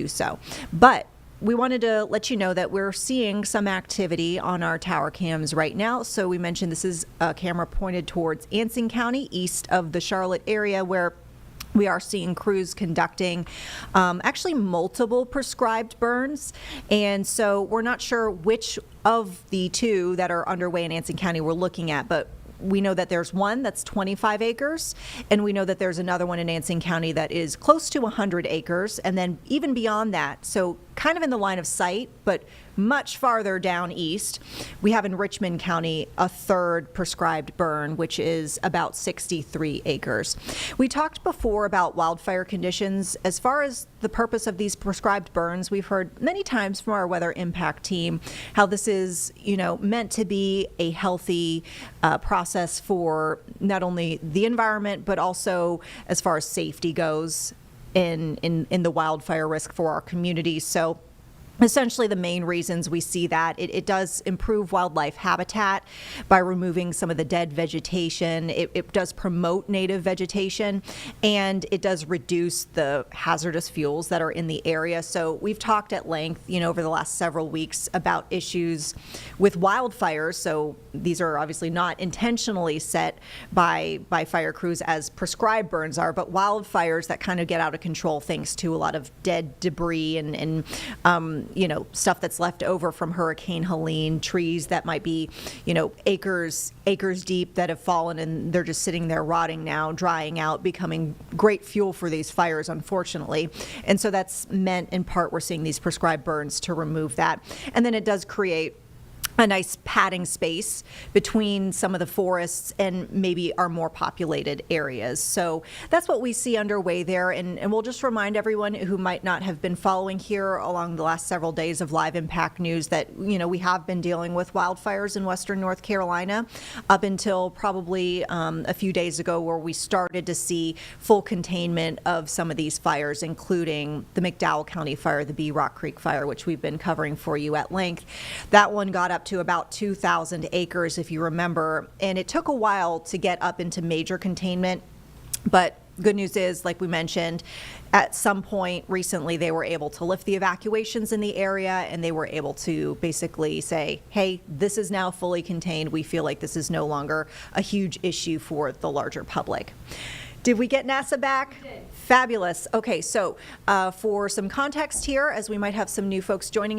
do so. But we wanted to let you know that we're seeing some activity on our tower cams right now. So we mentioned this is a camera pointed towards Anson County, east of the Charlotte area, where we are seeing crews conducting actually multiple prescribed burns. And so we're not sure which of the two that are underway in Anson County we're looking at, but we know that there's one that's 25 acres, and we know that there's another one in Anson County that is close to 100 acres, and then even beyond that, so kind of in the line of sight, but much farther down east, we have in Richmond County a third prescribed burn, which is about 63 acres. We talked before about wildfire conditions. As far as the purpose of these prescribed burns, we've heard many times from our weather impact team how this is, meant to be a healthy process for not only the environment, but also as far as safety goes in the wildfire risk for our communities. So essentially, the main reasons we see that, it does improve wildlife habitat by removing some of the dead vegetation. It does promote native vegetation, and it does reduce the hazardous fuels that are in the area. So we've talked at length, over the last several weeks about issues with wildfires. So these are obviously not intentionally set by fire crews as prescribed burns are, but wildfires that kind of get out of control thanks to a lot of dead debris and stuff that's left over from Hurricane Helene, trees that might be, acres deep that have fallen and they're just sitting there rotting now, drying out, becoming great fuel for these fires, unfortunately. And so that's meant in part we're seeing these prescribed burns to remove that. And then it does create a nice padding space between some of the forests and maybe our more populated areas. So that's what we see underway there. And we'll just remind everyone who might not have been following here along the last several days of live impact news that, we have been dealing with wildfires in western North Carolina up until probably a few days ago, where we started to see full containment of some of these fires, including the McDowell County fire, the Bee Rock Creek fire, which we've been covering for you at length. That one got up to about 2,000 acres, if you remember, and it took a while to get up into major containment. But good news is, like we mentioned, at some point recently they were able to lift the evacuations in the area, and they were able to basically say, hey, this is now fully contained. We feel like this is no longer a huge issue for the larger public. Did we get NASA back? We did. Fabulous. Okay, so for some context here, as we might have some new folks joining us,